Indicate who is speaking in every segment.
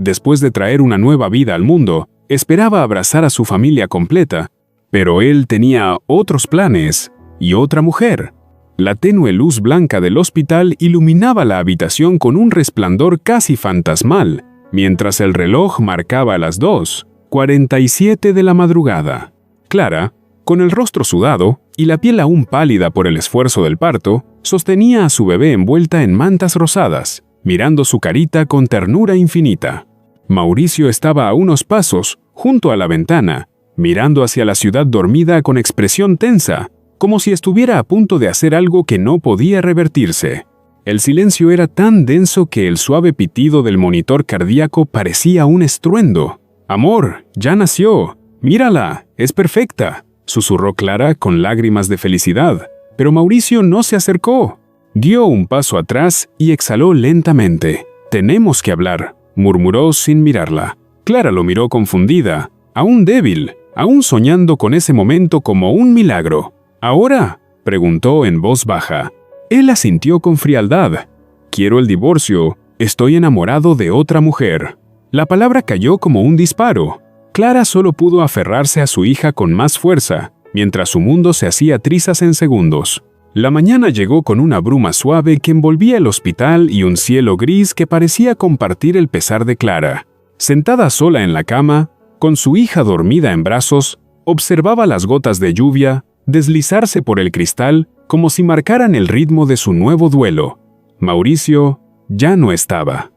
Speaker 1: Después de traer una nueva vida al mundo, esperaba abrazar a su familia completa, pero él tenía otros planes y otra mujer. La tenue luz blanca del hospital iluminaba la habitación con un resplandor casi fantasmal, mientras el reloj marcaba las 2:47 de la madrugada. Clara, con el rostro sudado y la piel aún pálida por el esfuerzo del parto, sostenía a su bebé envuelta en mantas rosadas, mirando su carita con ternura infinita. Mauricio estaba a unos pasos, junto a la ventana, mirando hacia la ciudad dormida con expresión tensa, como si estuviera a punto de hacer algo que no podía revertirse. El silencio era tan denso que el suave pitido del monitor cardíaco parecía un estruendo. «Amor, ya nació. Mírala, es perfecta», susurró Clara con lágrimas de felicidad. Pero Mauricio no se acercó. Dio un paso atrás y exhaló lentamente. «Tenemos que hablar», murmuró sin mirarla. Clara lo miró confundida, aún débil, aún soñando con ese momento como un milagro. «¿Ahora?», preguntó en voz baja. Él asintió con frialdad. «Quiero el divorcio. Estoy enamorado de otra mujer». La palabra cayó como un disparo. Clara solo pudo aferrarse a su hija con más fuerza, mientras su mundo se hacía trizas en segundos. La mañana llegó con una bruma suave que envolvía el hospital y un cielo gris que parecía compartir el pesar de Clara. Sentada sola en la cama, con su hija dormida en brazos, observaba las gotas de lluvia deslizarse por el cristal como si marcaran el ritmo de su nuevo duelo. Mauricio ya no estaba.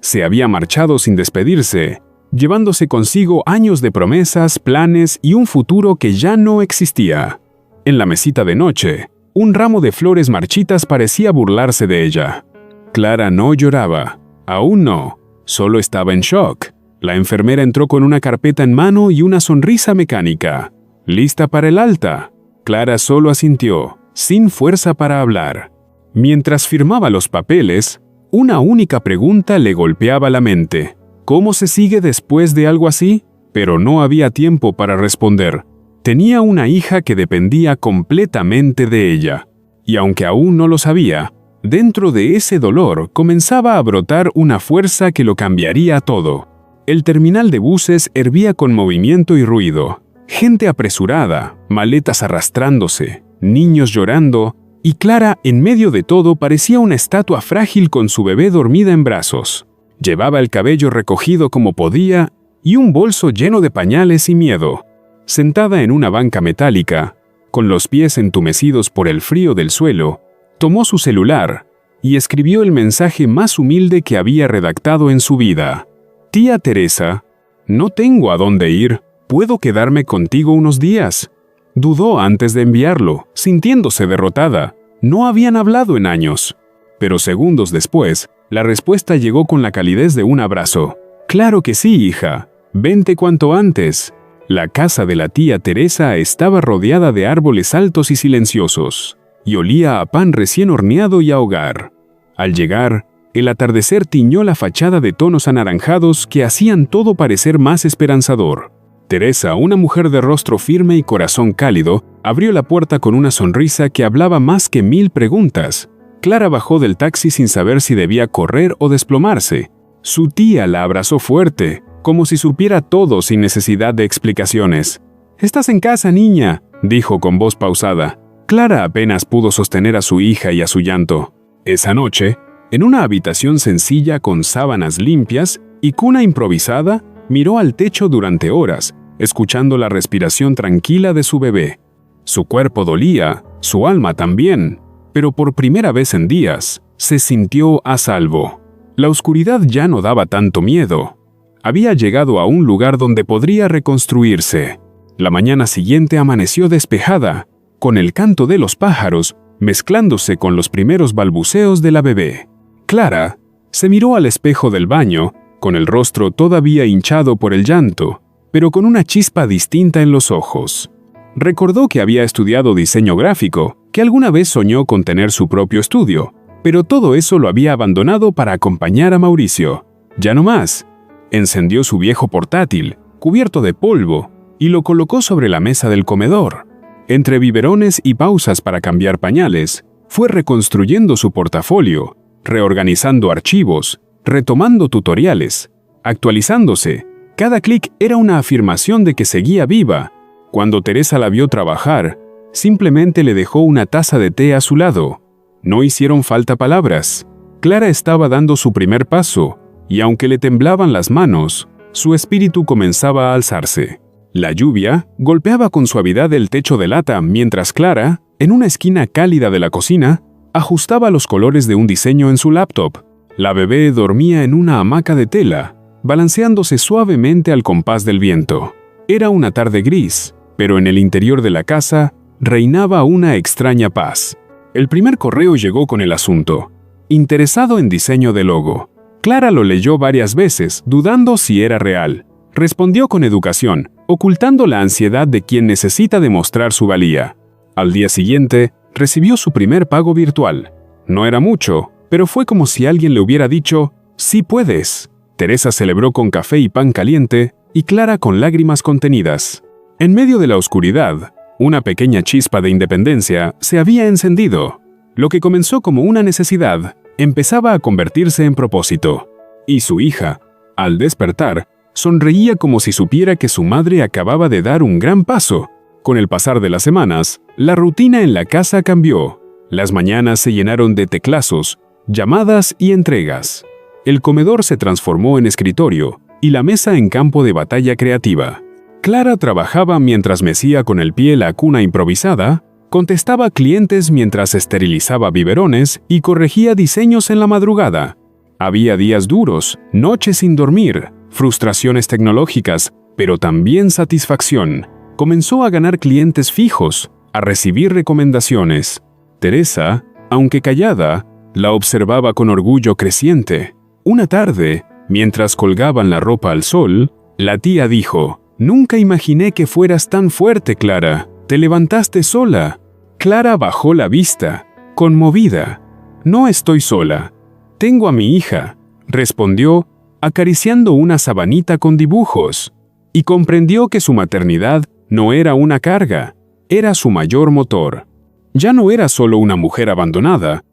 Speaker 1: Se había marchado sin despedirse, llevándose consigo años de promesas, planes y un futuro que ya no existía. En la mesita de noche, un ramo de flores marchitas parecía burlarse de ella. Clara no lloraba, aún no, solo estaba en shock. La enfermera entró con una carpeta en mano y una sonrisa mecánica. ¿Lista para el alta? Clara solo asintió, sin fuerza para hablar. Mientras firmaba los papeles, una única pregunta le golpeaba la mente. ¿Cómo se sigue después de algo así? Pero no había tiempo para responder. Tenía una hija que dependía completamente de ella. Y aunque aún no lo sabía, dentro de ese dolor comenzaba a brotar una fuerza que lo cambiaría todo. El terminal de buses hervía con movimiento y ruido. Gente apresurada, maletas arrastrándose, niños llorando, y Clara, en medio de todo, parecía una estatua frágil con su bebé dormida en brazos. Llevaba el cabello recogido como podía y un bolso lleno de pañales y miedo. Sentada en una banca metálica, con los pies entumecidos por el frío del suelo, tomó su celular y escribió el mensaje más humilde que había redactado en su vida. «Tía Teresa, no tengo a dónde ir. ¿Puedo quedarme contigo unos días?». Dudó antes de enviarlo, sintiéndose derrotada. No habían hablado en años. Pero segundos después, la respuesta llegó con la calidez de un abrazo. «Claro que sí, hija. Vente cuanto antes». La casa de la tía Teresa estaba rodeada de árboles altos y silenciosos, y olía a pan recién horneado y a hogar. Al llegar, el atardecer tiñó la fachada de tonos anaranjados que hacían todo parecer más esperanzador. Teresa, una mujer de rostro firme y corazón cálido, abrió la puerta con una sonrisa que hablaba más que 1000 preguntas. Clara bajó del taxi sin saber si debía correr o desplomarse. Su tía la abrazó fuerte, como si supiera todo sin necesidad de explicaciones. «Estás en casa, niña», dijo con voz pausada. Clara apenas pudo sostener a su hija y a su llanto. Esa noche, en una habitación sencilla con sábanas limpias y cuna improvisada, miró al techo durante horas, escuchando la respiración tranquila de su bebé. Su cuerpo dolía, su alma también, pero por primera vez en días, se sintió a salvo. La oscuridad ya no daba tanto miedo. Había llegado a un lugar donde podría reconstruirse. La mañana siguiente amaneció despejada, con el canto de los pájaros mezclándose con los primeros balbuceos de la bebé. Clara se miró al espejo del baño, con el rostro todavía hinchado por el llanto, pero con una chispa distinta en los ojos. Recordó que había estudiado diseño gráfico, que alguna vez soñó con tener su propio estudio, pero todo eso lo había abandonado para acompañar a Mauricio. Ya no más. Encendió su viejo portátil, cubierto de polvo, y lo colocó sobre la mesa del comedor. Entre biberones y pausas para cambiar pañales, fue reconstruyendo su portafolio, reorganizando archivos, retomando tutoriales, actualizándose. Cada clic era una afirmación de que seguía viva. Cuando Teresa la vio trabajar, simplemente le dejó una taza de té a su lado. No hicieron falta palabras. Clara estaba dando su primer paso, y aunque le temblaban las manos, su espíritu comenzaba a alzarse. La lluvia golpeaba con suavidad el techo de lata mientras Clara, en una esquina cálida de la cocina, ajustaba los colores de un diseño en su laptop. La bebé dormía en una hamaca de tela, balanceándose suavemente al compás del viento. Era una tarde gris, pero en el interior de la casa reinaba una extraña paz. El primer correo llegó con el asunto: interesado en diseño de logo. Clara lo leyó varias veces, dudando si era real. Respondió con educación, ocultando la ansiedad de quien necesita demostrar su valía. Al día siguiente, recibió su primer pago virtual. No era mucho, pero fue como si alguien le hubiera dicho: «Sí puedes». Teresa celebró con café y pan caliente, y Clara con lágrimas contenidas. En medio de la oscuridad, una pequeña chispa de independencia se había encendido. Lo que comenzó como una necesidad empezaba a convertirse en propósito. Y su hija, al despertar, sonreía como si supiera que su madre acababa de dar un gran paso. Con el pasar de las semanas, la rutina en la casa cambió. Las mañanas se llenaron de teclazos, llamadas y entregas. El comedor se transformó en escritorio y la mesa en campo de batalla creativa. Clara trabajaba mientras mecía con el pie la cuna improvisada, contestaba clientes mientras esterilizaba biberones y corregía diseños en la madrugada. Había días duros, noches sin dormir, frustraciones tecnológicas, pero también satisfacción. Comenzó a ganar clientes fijos, a recibir recomendaciones. Teresa, aunque callada, la observaba con orgullo creciente. Una tarde, mientras colgaban la ropa al sol, la tía dijo: «Nunca imaginé que fueras tan fuerte, Clara. Te levantaste sola». Clara bajó la vista, conmovida. «No estoy sola. Tengo a mi hija», respondió, acariciando una sabanita con dibujos, y comprendió que su maternidad no era una carga, era su mayor motor. Ya no era solo una mujer abandonada,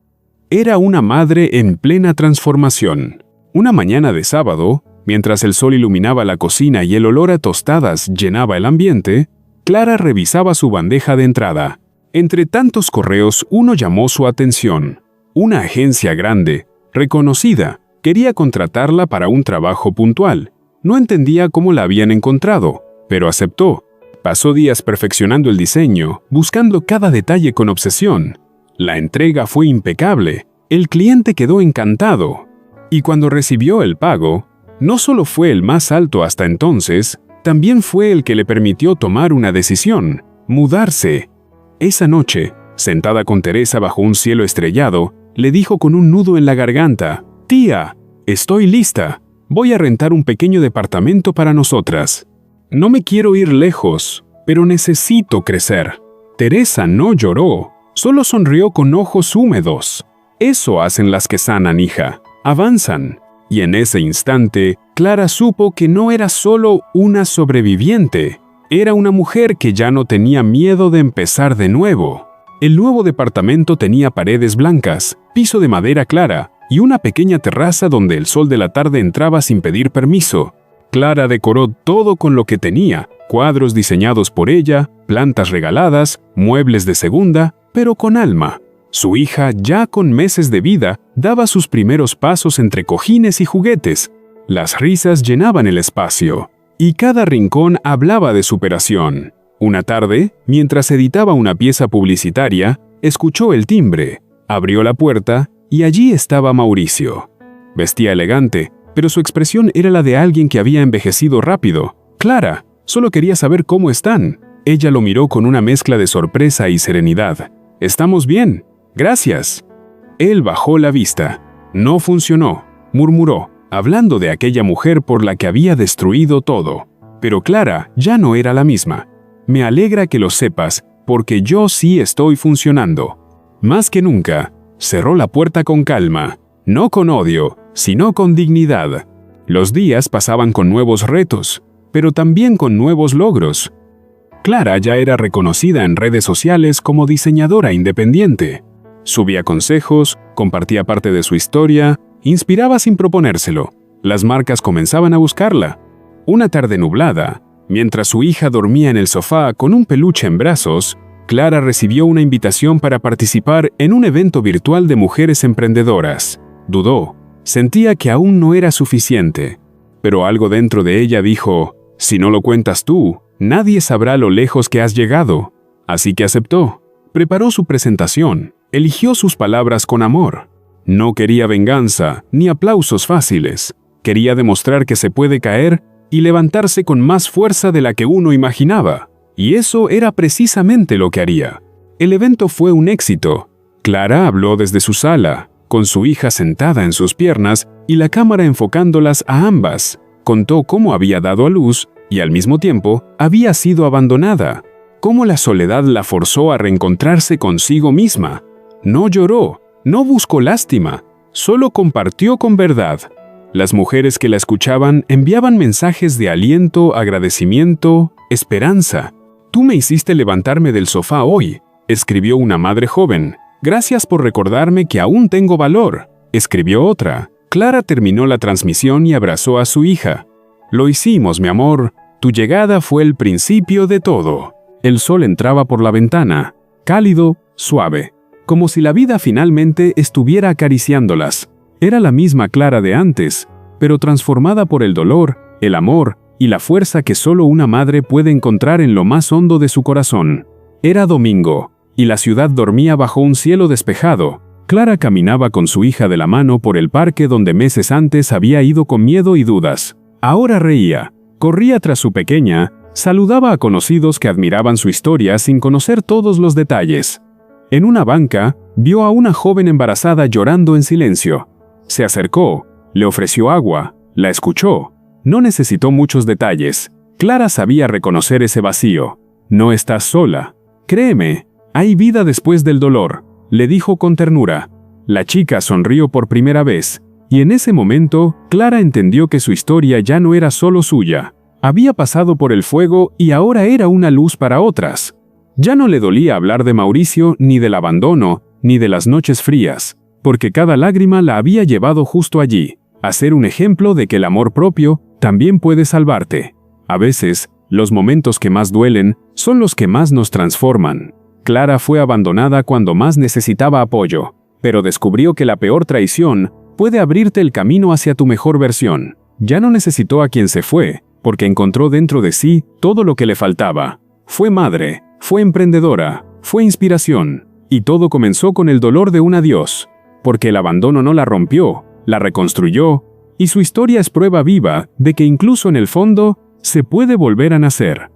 Speaker 1: era una madre en plena transformación. Una mañana de sábado, mientras el sol iluminaba la cocina y el olor a tostadas llenaba el ambiente, Clara revisaba su bandeja de entrada. Entre tantos correos, uno llamó su atención. Una agencia grande, reconocida, quería contratarla para un trabajo puntual. No entendía cómo la habían encontrado, pero aceptó. Pasó días perfeccionando el diseño, buscando cada detalle con obsesión. La entrega fue impecable. El cliente quedó encantado. Y cuando recibió el pago, no solo fue el más alto hasta entonces, también fue el que le permitió tomar una decisión: mudarse. Esa noche, sentada con Teresa bajo un cielo estrellado, le dijo con un nudo en la garganta: «Tía, estoy lista. Voy a rentar un pequeño departamento para nosotras. No me quiero ir lejos, pero necesito crecer». Teresa no lloró, solo sonrió con ojos húmedos. «Eso hacen las que sanan, hija. Avanzan». Y en ese instante, Clara supo que no era solo una sobreviviente, era una mujer que ya no tenía miedo de empezar de nuevo. El nuevo departamento tenía paredes blancas, piso de madera clara y una pequeña terraza donde el sol de la tarde entraba sin pedir permiso. Clara decoró todo con lo que tenía: cuadros diseñados por ella, plantas regaladas, muebles de segunda, pero con alma. Su hija, ya con meses de vida, daba sus primeros pasos entre cojines y juguetes. Las risas llenaban el espacio, y cada rincón hablaba de superación. Una tarde, mientras editaba una pieza publicitaria, escuchó el timbre, abrió la puerta y allí estaba Mauricio. Vestía elegante, pero su expresión era la de alguien que había envejecido rápido. «Clara, solo quería saber cómo están». Ella lo miró con una mezcla de sorpresa y serenidad. «Estamos bien. Gracias». Él bajó la vista. «No funcionó», murmuró, hablando de aquella mujer por la que había destruido todo. Pero Clara ya no era la misma. «Me alegra que lo sepas, porque yo sí estoy funcionando». Más que nunca, cerró la puerta con calma, no con odio, sino con dignidad. Los días pasaban con nuevos retos, pero también con nuevos logros. Clara ya era reconocida en redes sociales como diseñadora independiente. Subía consejos, compartía parte de su historia, inspiraba sin proponérselo. Las marcas comenzaban a buscarla. Una tarde nublada, mientras su hija dormía en el sofá con un peluche en brazos, Clara recibió una invitación para participar en un evento virtual de mujeres emprendedoras. Dudó. Sentía que aún no era suficiente. Pero algo dentro de ella dijo, si no lo cuentas tú, nadie sabrá lo lejos que has llegado. Así que aceptó. Preparó su presentación. Eligió sus palabras con amor. No quería venganza ni aplausos fáciles. Quería demostrar que se puede caer y levantarse con más fuerza de la que uno imaginaba. Y eso era precisamente lo que haría. El evento fue un éxito. Clara habló desde su sala, con su hija sentada en sus piernas y la cámara enfocándolas a ambas. Contó cómo había dado a luz y al mismo tiempo había sido abandonada. Cómo la soledad la forzó a reencontrarse consigo misma. No lloró, no buscó lástima, solo compartió con verdad. Las mujeres que la escuchaban enviaban mensajes de aliento, agradecimiento, esperanza. «Tú me hiciste levantarme del sofá hoy», escribió una madre joven. «Gracias por recordarme que aún tengo valor», escribió otra. Clara terminó la transmisión y abrazó a su hija. «Lo hicimos, mi amor. Tu llegada fue el principio de todo». El sol entraba por la ventana, cálido, suave, como si la vida finalmente estuviera acariciándolas. Era la misma Clara de antes, pero transformada por el dolor, el amor y la fuerza que solo una madre puede encontrar en lo más hondo de su corazón. Era domingo, y la ciudad dormía bajo un cielo despejado. Clara caminaba con su hija de la mano por el parque donde meses antes había ido con miedo y dudas. Ahora reía, corría tras su pequeña, saludaba a conocidos que admiraban su historia sin conocer todos los detalles. En una banca, vio a una joven embarazada llorando en silencio. Se acercó, le ofreció agua, la escuchó. No necesitó muchos detalles. Clara sabía reconocer ese vacío. «No estás sola. Créeme, hay vida después del dolor», le dijo con ternura. La chica sonrió por primera vez, y en ese momento, Clara entendió que su historia ya no era solo suya. Había pasado por el fuego y ahora era una luz para otras. Ya no le dolía hablar de Mauricio, ni del abandono, ni de las noches frías, porque cada lágrima la había llevado justo allí, a ser un ejemplo de que el amor propio también puede salvarte. A veces, los momentos que más duelen son los que más nos transforman. Clara fue abandonada cuando más necesitaba apoyo, pero descubrió que la peor traición puede abrirte el camino hacia tu mejor versión. Ya no necesitó a quien se fue, porque encontró dentro de sí todo lo que le faltaba. Fue madre, fue emprendedora, fue inspiración, y todo comenzó con el dolor de un adiós, porque el abandono no la rompió, la reconstruyó, y su historia es prueba viva de que incluso en el fondo se puede volver a nacer.